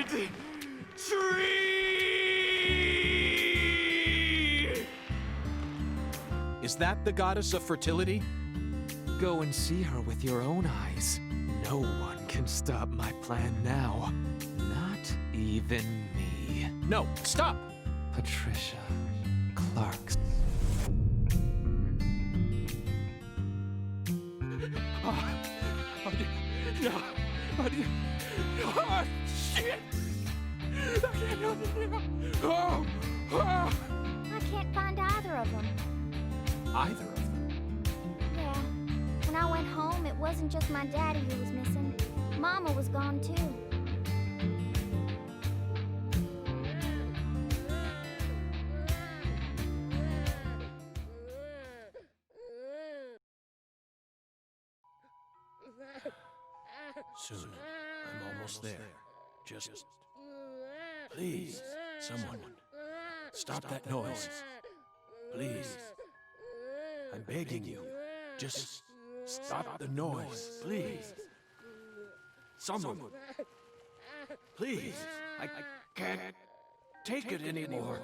red tree! Is that the goddess of fertility? Go and see her with your own eyes. No one can stop my plan now. Not even me. No, stop! Patricia Clarkson. Oh, shit! I can't help it now. I can't find either of them. Either of them? Yeah. When I went home, it wasn't just my daddy who was missing. Mama was gone too. Soon. I'm almost there. Just... Please, someone. Stop that noise. Please. I'm begging you. Just stop the noise, please. Someone. Please. I can't take it anymore.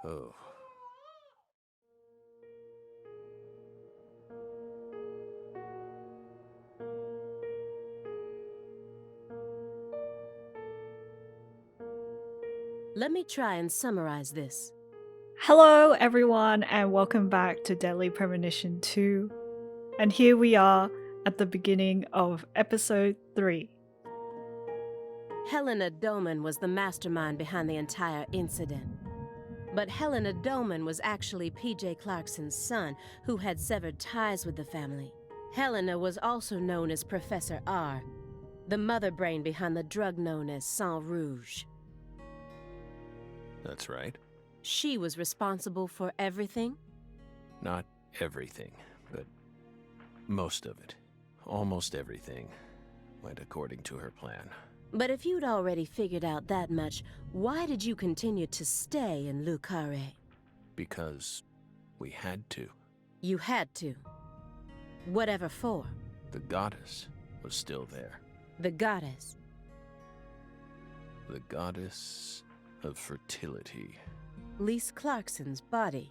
Oh. Let me try and summarize this. Hello everyone and welcome back to Deadly Premonition 2. And here we are at the beginning of episode 3. Helena Doman was the mastermind behind the entire incident. But Helena Doman was actually P.J. Clarkson's son, who had severed ties with the family. Helena was also known as Professor R, the mother brain behind the drug known as Sang Rouge. That's right. She was responsible for everything? Not everything, but most of it. Almost everything went according to her plan. But if you'd already figured out that much, why did you continue to stay in Le Carré? Because we had to. You had to. Whatever for. The goddess was still there. The goddess. The goddess of fertility. Lise Clarkson's body.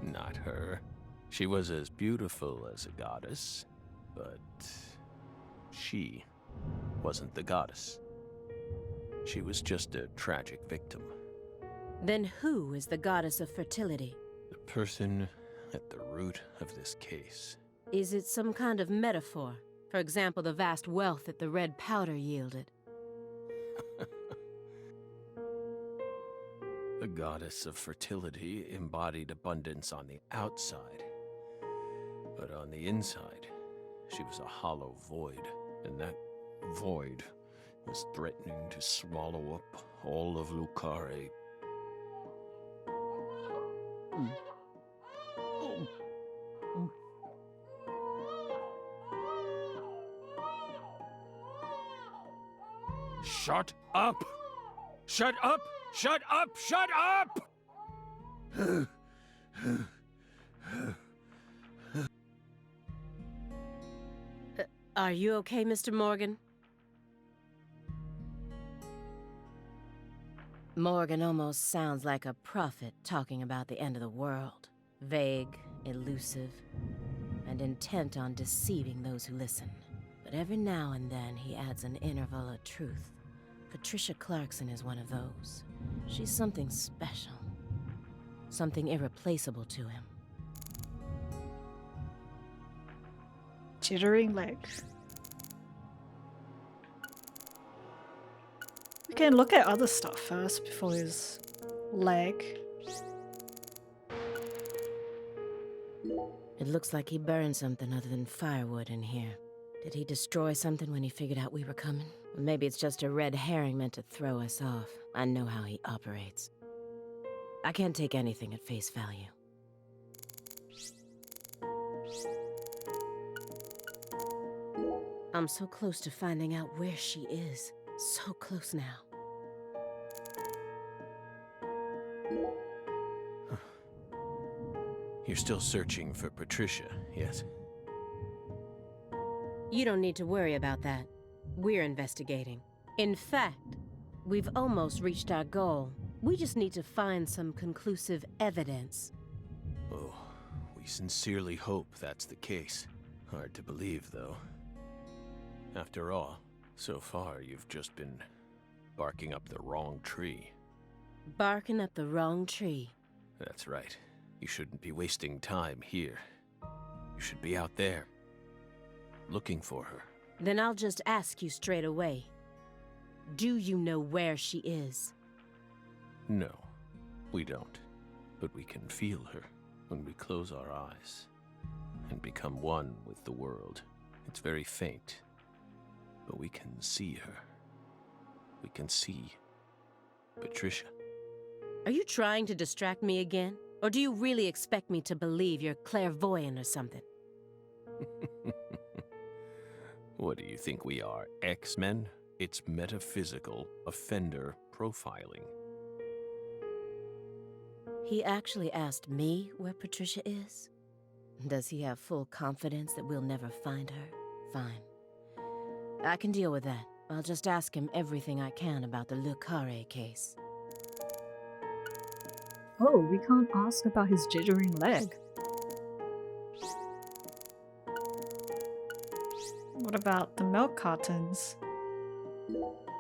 Not her. She was as beautiful as a goddess, but she wasn't the goddess. She was just a tragic victim. Then who is the goddess of fertility? The person at the root of this case. Is it some kind of metaphor? For example, the vast wealth that the red powder yielded. The goddess of fertility embodied abundance on the outside. But on the inside, she was a hollow void, and that void was threatening to swallow up all of Le Carré. Shut up! Shut up! Shut up! Shut up! Are you okay, Mr. Morgan? Morgan almost sounds like a prophet talking about the end of the world. Vague, elusive. and intent on deceiving those who listen. But every now and then he adds an interval of truth. Patricia Clarkson is one of those. She's something special. Something irreplaceable to him. Jittering legs. We can look at other stuff first before his leg. It looks like he burned something other than firewood in here. Did he destroy something when he figured out we were coming? Or maybe it's just a red herring meant to throw us off. I know how he operates. I can't take anything at face value. I'm so close to finding out where she is. So close now. You're still searching for Patricia, yes? You don't need to worry about that. We're investigating. In fact, we've almost reached our goal. We just need to find some conclusive evidence. Oh, we sincerely hope that's the case. Hard to believe, though. After all, so far you've just been barking up the wrong tree. Barking up the wrong tree. That's right. You shouldn't be wasting time here. You should be out there, looking for her. Then I'll just ask you straight away. Do you know where she is? No, we don't. But we can feel her when we close our eyes and become one with the world. It's very faint, but we can see her. We can see Patricia. Are you trying to distract me again? Or do you really expect me to believe you're clairvoyant or something? What do you think we are, X-Men? It's metaphysical offender profiling. He actually asked me where Patricia is? Does he have full confidence that we'll never find her? Fine. I can deal with that. I'll just ask him everything I can about the Le Carré case. Oh, we can't ask about his jittering leg. What about the milk cartons?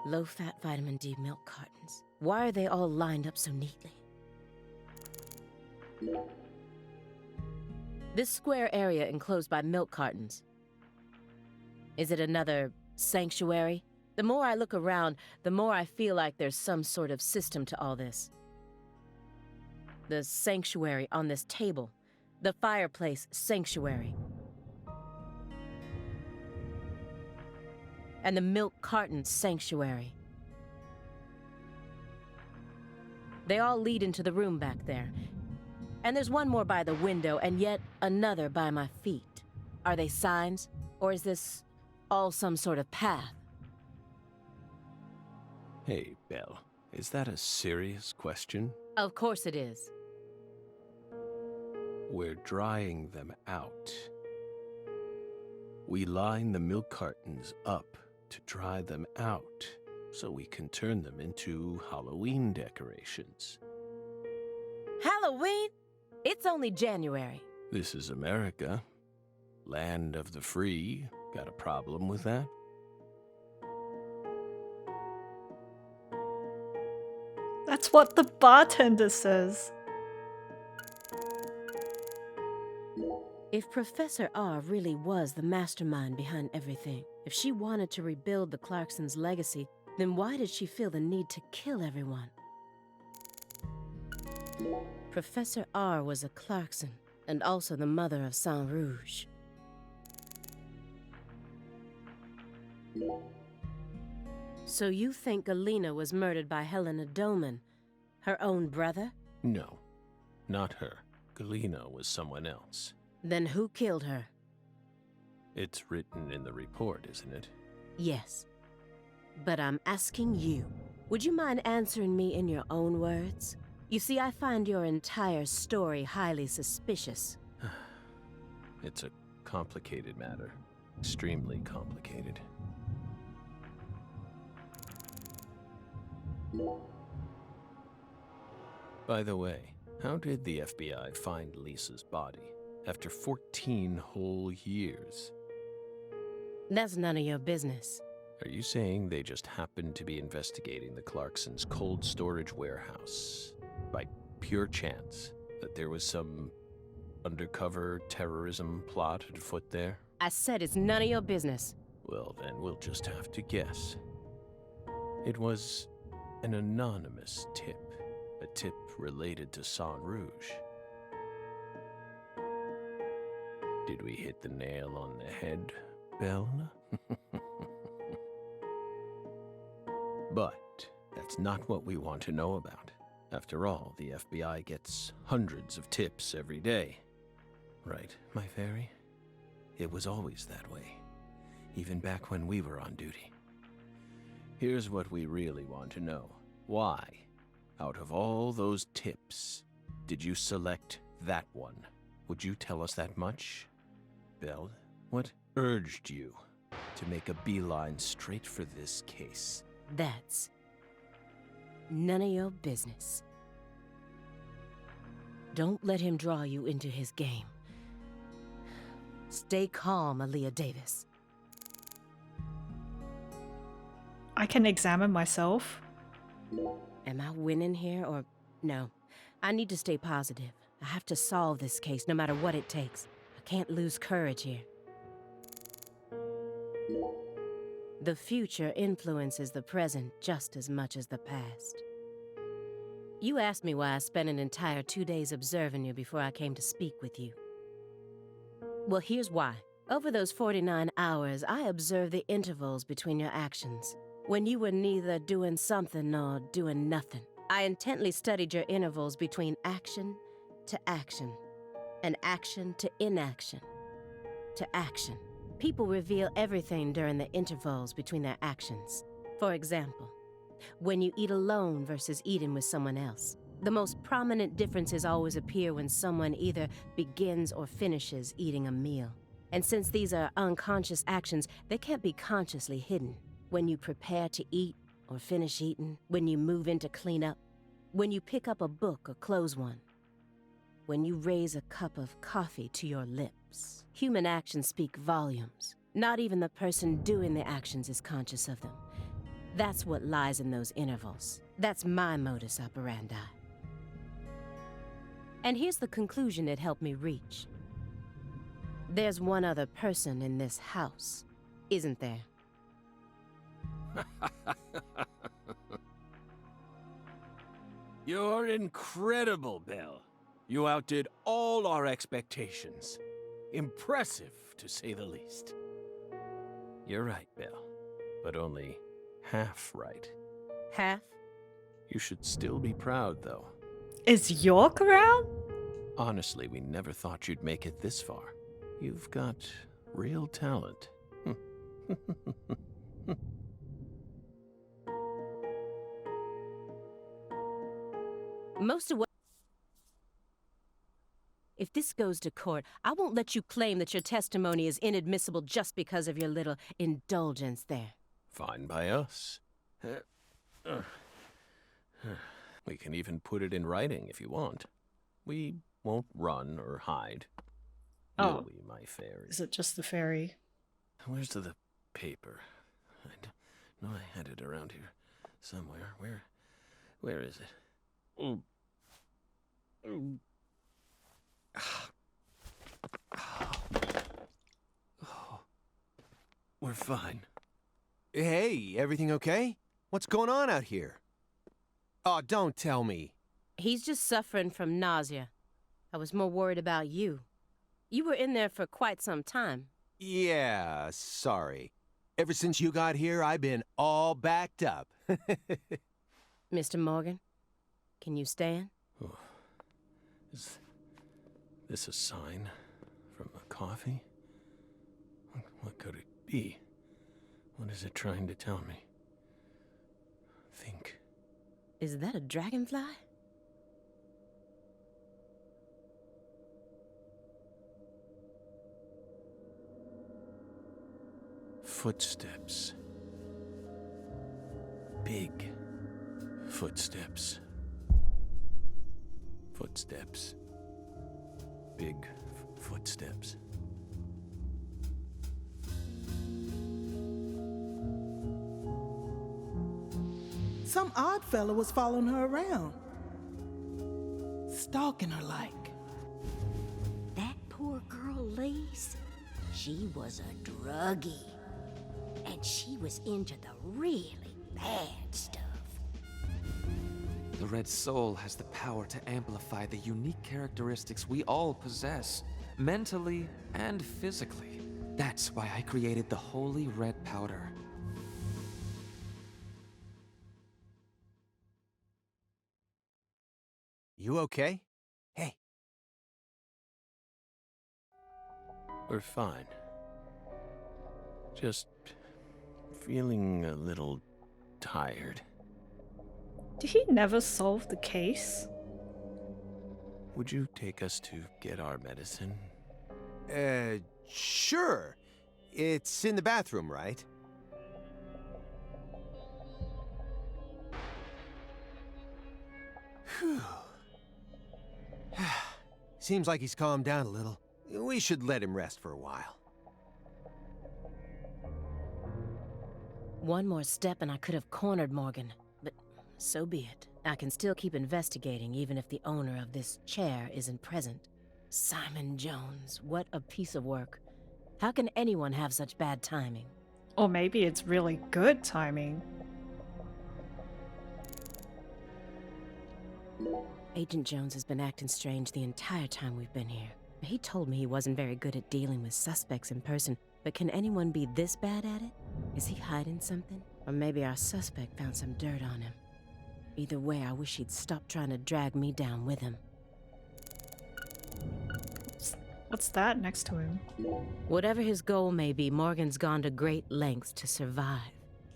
Low-fat vitamin D milk cartons. Why are they all lined up so neatly? This square area enclosed by milk cartons. Is it another sanctuary? The more I look around, the more I feel like there's some sort of system to all this. The sanctuary on this table. The fireplace sanctuary. And the milk carton sanctuary. They all lead into the room back there. And there's one more by the window, and yet another by my feet. Are they signs? Or is this all some sort of path? Hey, Belle, is that a serious question? Of course it is. We're drying them out. We line the milk cartons up to dry them out, so we can turn them into Halloween decorations. Halloween? It's only January. This is America. Land of the free. Got a problem with that? That's what the bartender says. If Professor R really was the mastermind behind everything, if she wanted to rebuild the Clarksons' legacy, then why did she feel the need to kill everyone? Professor R was a Clarkson, and also the mother of Saint Rouge. So you think Galena was murdered by Helena Doman, her own brother? No, not her. Galena was someone else. Then who killed her? It's written in the report, isn't it? Yes. But I'm asking you, would you mind answering me in your own words? You see, I find your entire story highly suspicious. It's a complicated matter. Extremely complicated. By the way, how did the FBI find Lisa's body? After 14 whole years. That's none of your business. Are you saying they just happened to be investigating the Clarksons' cold storage warehouse by pure chance? That there was some undercover terrorism plot afoot there? I said it's none of your business. Well, then we'll just have to guess. It was an anonymous tip. A tip related to Saint Rouge. Did we hit the nail on the head, Belle? But that's not what we want to know about. After all, the FBI gets hundreds of tips every day. Right, my fairy? It was always that way, even back when we were on duty. Here's what we really want to know. Why, out of all those tips, did you select that one? Would you tell us that much? Belle, what urged you to make a beeline straight for this case? That's none of your business. Don't let him draw you into his game. Stay calm, Aaliyah Davis. I can examine myself. Am I winning here or no? I need to stay positive. I have to solve this case no matter what it takes. I can't lose courage here. The future influences the present just as much as the past. You asked me why I spent an entire 2 days observing you before I came to speak with you. Well, here's why. Over those 49 hours, I observed the intervals between your actions. When you were neither doing something nor doing nothing. I intently studied your intervals between action to action, and action to inaction, to action. People reveal everything during the intervals between their actions. For example, when you eat alone versus eating with someone else. The most prominent differences always appear when someone either begins or finishes eating a meal. And since these are unconscious actions, they can't be consciously hidden. When you prepare to eat or finish eating, when you move in to clean up, when you pick up a book or close one, when you raise a cup of coffee to your lips. Human actions speak volumes. Not even the person doing the actions is conscious of them. That's what lies in those intervals. That's my modus operandi. And here's the conclusion it helped me reach. There's one other person in this house, isn't there? You're incredible, Belle. You outdid all our expectations. Impressive, to say the least. You're right, Belle, but only half right. Half? You should still be proud, though. Is York around? Honestly, we never thought you'd make it this far. You've got real talent. Most of what... If this goes to court, I won't let you claim that your testimony is inadmissible just because of your little indulgence there. Fine by us. We can even put it in writing if you want. We won't run or hide. Oh. Will we, my fairy? Is it just the fairy? Where's the paper? I know I had it around here somewhere. Where is it? Oh. We're fine. Hey, everything okay? What's going on out here? Oh, don't tell me. He's just suffering from nausea. I was more worried about you. You were in there for quite some time. Yeah, sorry. Ever since you got here, I've been all backed up. Mr. Morgan, can you stand? Oh. Is this a sign from a coffee? What could it be? What is it trying to tell me? Think. Is that a dragonfly? Footsteps. Big footsteps. Footsteps. Big footsteps. footsteps. Some odd fella was following her around. Stalking her like. That poor girl, Lise, she was a druggie. And she was into the really bad stuff. The Red Soul has the power to amplify the unique characteristics we all possess, mentally and physically. That's why I created the Holy Red Powder. You okay? Hey. We're fine. Just feeling a little tired. Did he never solve the case? Would you take us to get our medicine? Sure. It's in the bathroom, right? Whew. Seems like he's calmed down a little. We should let him rest for a while. One more step and I could have cornered Morgan, but so be it. I can still keep investigating even if the owner of this chair isn't present. Simon Jones, what a piece of work. How can anyone have such bad timing? Or maybe it's really good timing. Agent Jones has been acting strange the entire time we've been here. He told me he wasn't very good at dealing with suspects in person, but can anyone be this bad at it? Is he hiding something? Or maybe our suspect found some dirt on him. Either way, I wish he'd stop trying to drag me down with him. What's that next to him? Whatever his goal may be, Morgan's gone to great lengths to survive.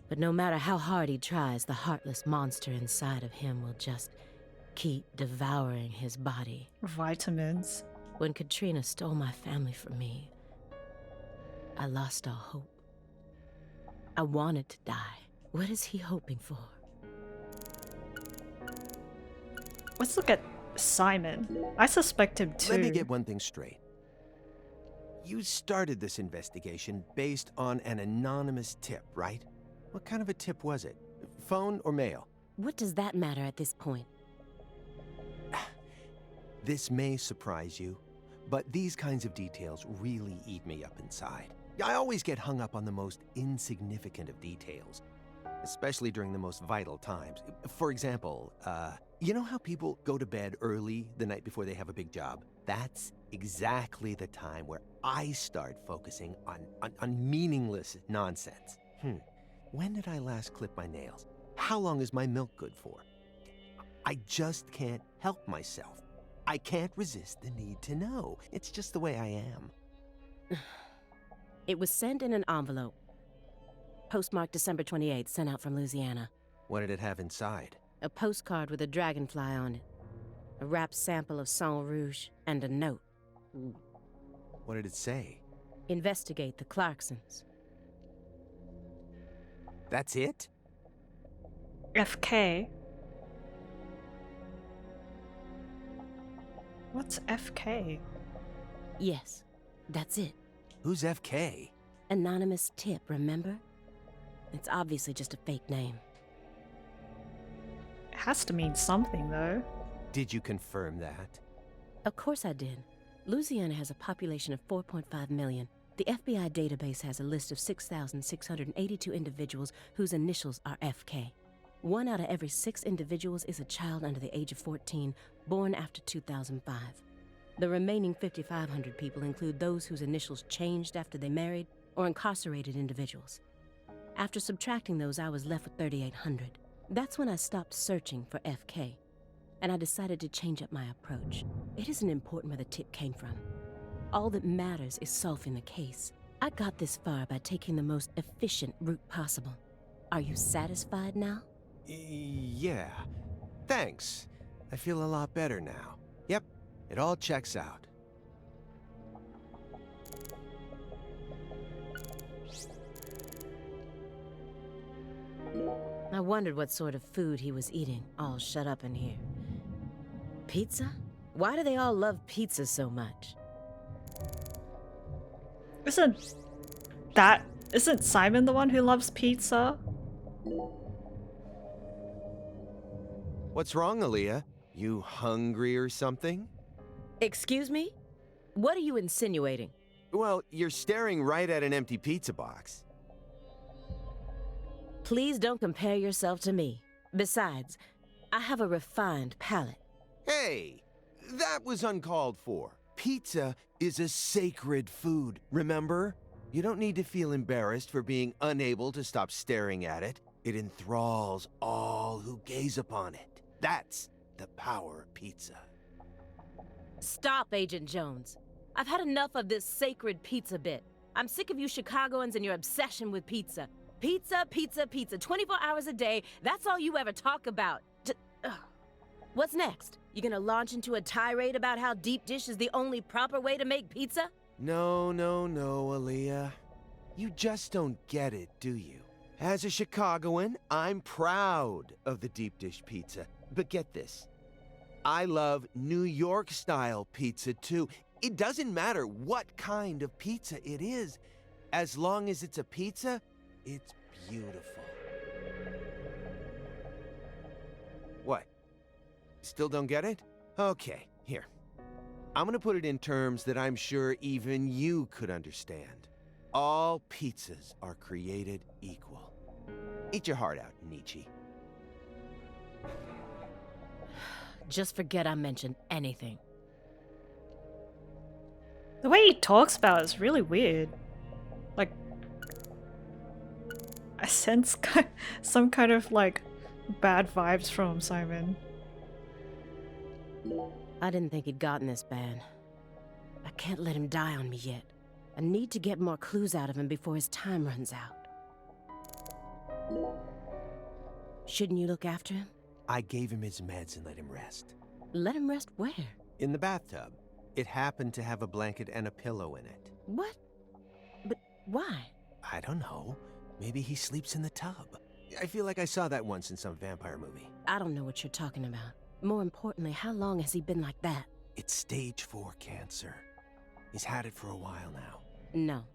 But no matter how hard he tries, the heartless monster inside of him will just keep devouring his body. Vitamins. When Katrina stole my family from me, I lost all hope. I wanted to die. What is he hoping for? Let's look at Simon. I suspect him too. Let me get one thing straight. You started this investigation based on an anonymous tip, right? What kind of a tip was it? Phone or mail? What does that matter at this point? This may surprise you, but these kinds of details really eat me up inside. I always get hung up on the most insignificant of details, especially during the most vital times. For example, you know how people go to bed early the night before they have a big job? That's exactly the time where I start focusing on meaningless nonsense. When did I last clip my nails? How long is my milk good for? I just can't help myself. I can't resist the need to know. It's just the way I am. It was sent in an envelope. Postmarked December 28th, sent out from Louisiana. What did it have inside? A postcard with a dragonfly on it. A wrapped sample of Sang Rouge, and a note. What did it say? Investigate the Clarksons. That's it? FK. What's FK? Yes, that's it. Who's FK? Anonymous tip, remember? It's obviously just a fake name. It has to mean something, though. Did you confirm that? Of course I did. Louisiana has a population of 4.5 million. The FBI database has a list of 6,682 individuals whose initials are FK. 1 out of every 6 individuals is a child under the age of 14, born after 2005. The remaining 5,500 people include those whose initials changed after they married or incarcerated individuals. After subtracting those, I was left with 3,800. That's when I stopped searching for FK, and I decided to change up my approach. It isn't important where the tip came from. All that matters is solving the case. I got this far by taking the most efficient route possible. Are you satisfied now? Yeah. Thanks. I feel a lot better now. Yep, it all checks out. I wondered what sort of food he was eating, all shut up in here. Pizza? Why do they all love pizza so much? Isn't Simon the one who loves pizza? What's wrong, Aaliyah? You hungry or something? Excuse me? What are you insinuating? Well, you're staring right at an empty pizza box. Please don't compare yourself to me. Besides, I have a refined palate. Hey, that was uncalled for. Pizza is a sacred food, remember? You don't need to feel embarrassed for being unable to stop staring at it. It enthralls all who gaze upon it. That's the power of pizza. Stop, Agent Jones. I've had enough of this sacred pizza bit. I'm sick of you Chicagoans and your obsession with pizza. Pizza, pizza, pizza. 24 hours a day. That's all you ever talk about. What's next? You gonna launch into a tirade about how deep dish is the only proper way to make pizza? No, Aaliyah. You just don't get it, do you? As a Chicagoan, I'm proud of the deep dish pizza. But get this. I love New York-style pizza, too. It doesn't matter what kind of pizza it is. As long as it's a pizza, it's beautiful. What? Still don't get it? Okay, here. I'm gonna put it in terms that I'm sure even you could understand. All pizzas are created equal. Eat your heart out, Nietzsche. Just forget I mentioned anything. The way he talks about it is really weird. Like, I sense some kind of like bad vibes from Simon. I didn't think he'd gotten this bad. I can't let him die on me yet. I need to get more clues out of him before his time runs out. Shouldn't you look after him? I gave him his meds and let him rest. Let him rest where? In the bathtub. It happened to have a blanket and a pillow in it. What? But why? I don't know. Maybe he sleeps in the tub. I feel like I saw that once in some vampire movie. I don't know what you're talking about. More importantly, how long has he been like that? It's stage 4 cancer. He's had it for a while now.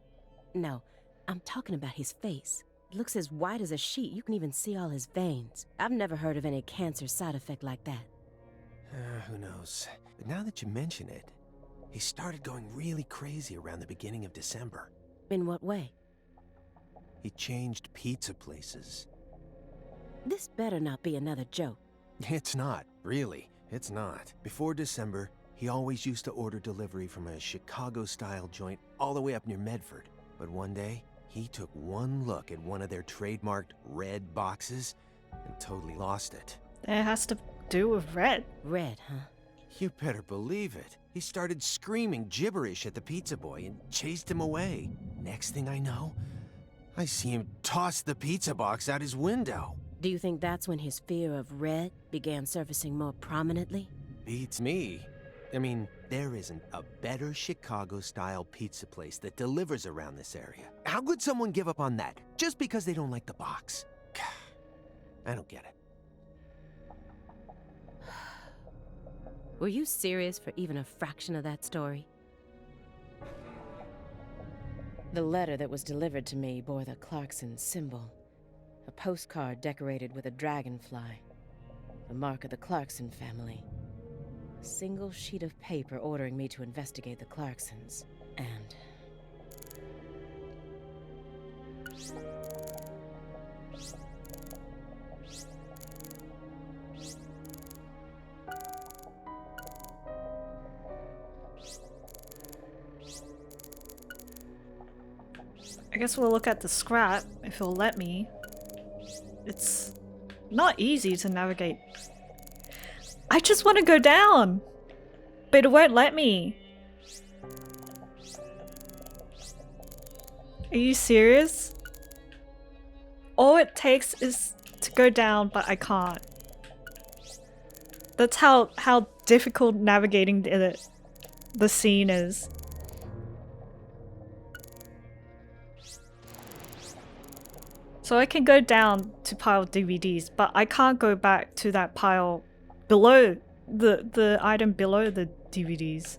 No. I'm talking about his face. It looks as white as a sheet. You can even see all his veins. I've never heard of any cancer side effect like that. Who knows? But now that you mention it, he started going really crazy around the beginning of December. In what way? He changed pizza places. This better not be another joke. It's not, really. It's not. Before December, he always used to order delivery from a Chicago-style joint all the way up near Medford. But one day, he took one look at one of their trademarked red boxes and totally lost it. It has to do with red. Red, huh? You better believe it. He started screaming gibberish at the pizza boy and chased him away. Next thing I know, I see him toss the pizza box out his window. Do you think that's when his fear of red began surfacing more prominently? Beats me. I mean, there isn't a better Chicago-style pizza place that delivers around this area. How could someone give up on that just because they don't like the box? I don't get it. Were you serious for even a fraction of that story? The letter that was delivered to me bore the Clarkson symbol. A postcard decorated with a dragonfly. The mark of the Clarkson family. A single sheet of paper ordering me to investigate the Clarksons. And... I guess we'll look at the scrap, if it'll let me. It's not easy to navigate. I just want to go down! But it won't let me. Are you serious? All it takes is to go down, but I can't. That's how difficult navigating the scene is. So I can go down to pile DVDs, but I can't go back to that pile below the item below the DVDs.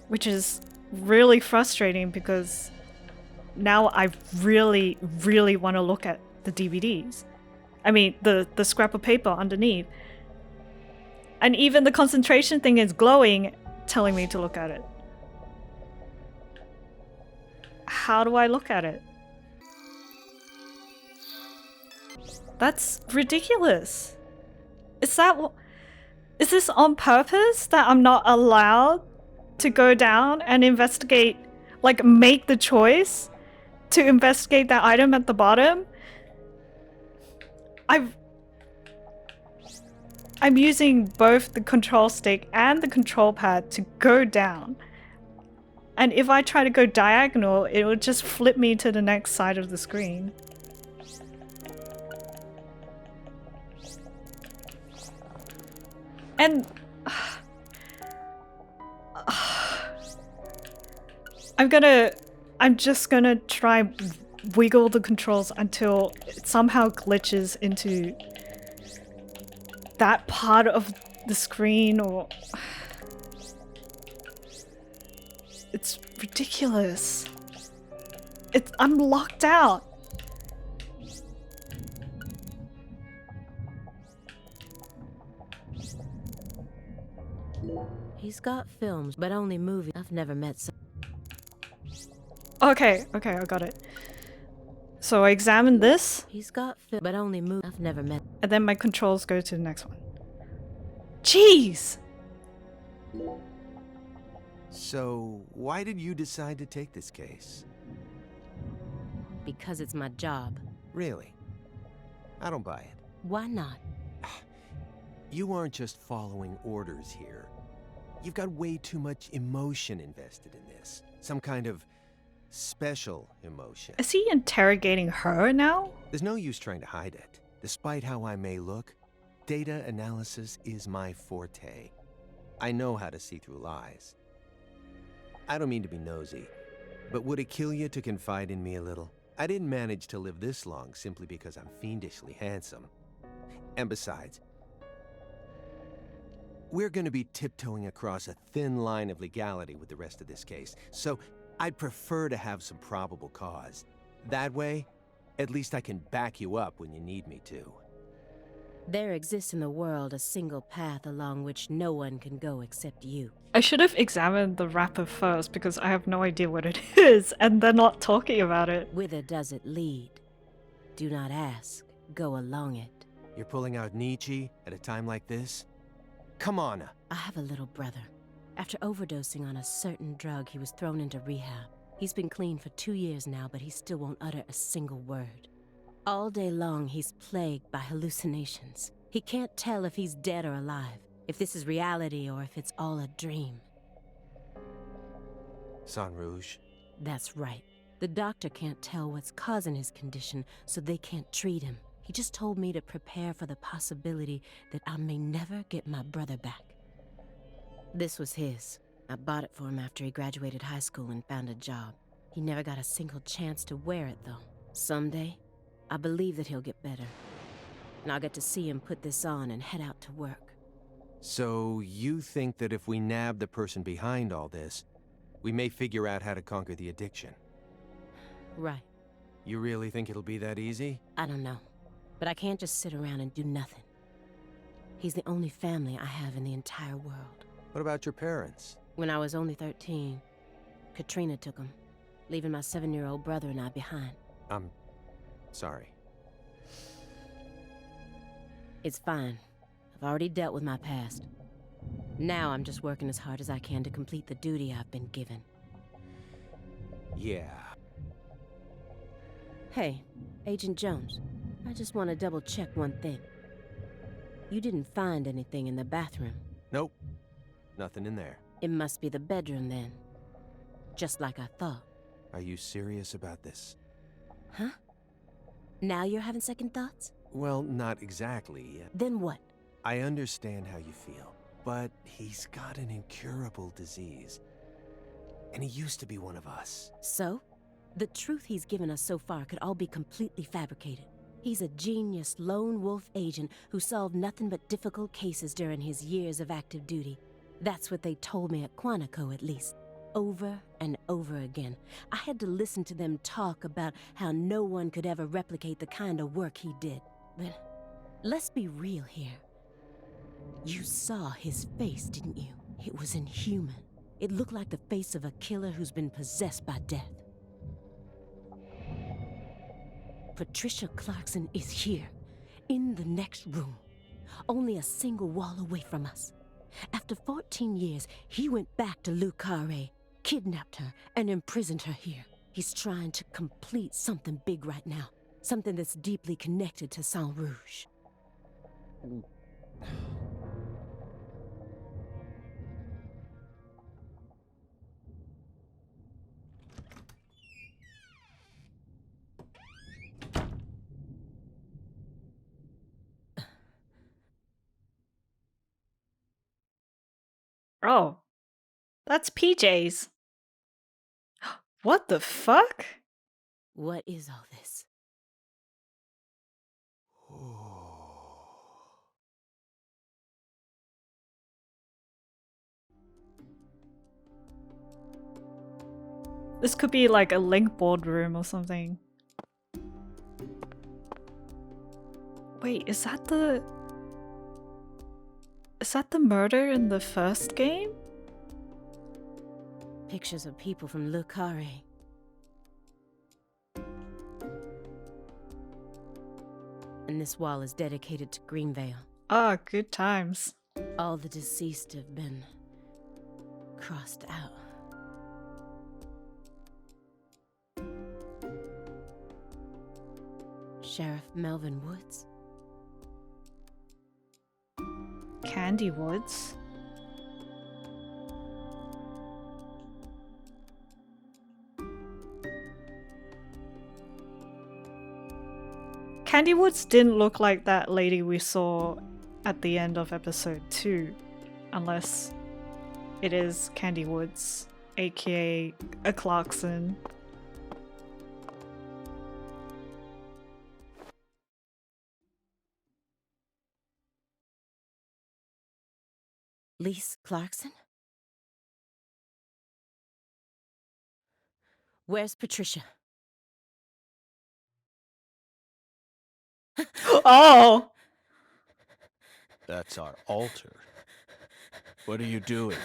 Which is really frustrating because now I really, really want to look at the DVDs. I mean, the scrap of paper underneath. And even the concentration thing is glowing, telling me to look at it. How do I look at it? That's ridiculous. Is this on purpose that I'm not allowed to go down and investigate, like make the choice to investigate that item at the bottom? I'm using both the control stick and the control pad to go down. And if I try to go diagonal, it will just flip me to the next side of the screen. And I'm just gonna try wiggle the controls until it somehow glitches into that part of the screen, or it's ridiculous. I'm locked out. He's got films, but only movies. I've never met some. Okay, I got it. So I examine this. He's got film, but only movies. I've never met. And then my controls go to the next one. Jeez! So, why did you decide to take this case? Because it's my job. Really? I don't buy it. Why not? You aren't just following orders here. You've got way too much emotion invested in this. Some kind of special emotion. Is he interrogating her now? There's no use trying to hide it. Despite how I may look, data analysis is my forte. I know how to see through lies. I don't mean to be nosy, but would it kill you to confide in me a little? I didn't manage to live this long simply because I'm fiendishly handsome. And besides, we're going to be tiptoeing across a thin line of legality with the rest of this case, so I'd prefer to have some probable cause. That way, at least I can back you up when you need me to. There exists in the world a single path along which no one can go except you. I should have examined the wrapper first because I have no idea what it is, and they're not talking about it. Whither does it lead? Do not ask, go along it. You're pulling out Nietzsche at a time like this? Come on. I have a little brother. After overdosing on a certain drug, he was thrown into rehab. He's been clean for 2 years now, but he still won't utter a single word. All day long, he's plagued by hallucinations. He can't tell if he's dead or alive, if this is reality or if it's all a dream. Sang Rouge. That's right. The doctor can't tell what's causing his condition, so they can't treat him. He just told me to prepare for the possibility that I may never get my brother back. This was his. I bought it for him after he graduated high school and found a job. He never got a single chance to wear it, though. Someday, I believe that he'll get better. And I'll get to see him put this on and head out to work. So you think that if we nab the person behind all this, we may figure out how to conquer the addiction? Right. You really think it'll be that easy? I don't know. But I can't just sit around and do nothing. He's the only family I have in the entire world. What about your parents? When I was only 13, Katrina took him, leaving my 7-year-old brother and I behind. I'm sorry. It's fine. I've already dealt with my past. Now I'm just working as hard as I can to complete the duty I've been given. Yeah. Hey, Agent Jones. I just want to double-check one thing. You didn't find anything in the bathroom. Nope. Nothing in there. It must be the bedroom then. Just like I thought. Are you serious about this? Huh? Now you're having second thoughts? Well, not exactly. Then what? I understand how you feel, but he's got an incurable disease. And he used to be one of us. So? The truth he's given us so far could all be completely fabricated. He's a genius lone wolf agent who solved nothing but difficult cases during his years of active duty. That's what they told me at Quantico, at least. over and over again. I had to listen to them talk about how no one could ever replicate the kind of work he did. But let's be real here. You saw his face, didn't you? It was inhuman. It looked like the face of a killer who's been possessed by death. Patricia Clarkson is here, in the next room, only a single wall away from us. After 14 years, he went back to Le Carré, kidnapped her, and imprisoned her here. He's trying to complete something big right now, something that's deeply connected to Saint Rouge. Oh, that's PJ's. What the fuck? What is all this? This could be like a link boardroom or something. Wait, is that the murder in the first game? Pictures of people from Le Carré. And this wall is dedicated to Greenvale. Ah, good times. All the deceased have been crossed out. Sheriff Melvin Woods? Candy Woods. Candy Woods didn't look like that lady we saw at the end of episode 2, unless it is Candy Woods, aka a Clarkson. Lise Clarkson? Where's Patricia? Oh! That's our altar. What are you doing?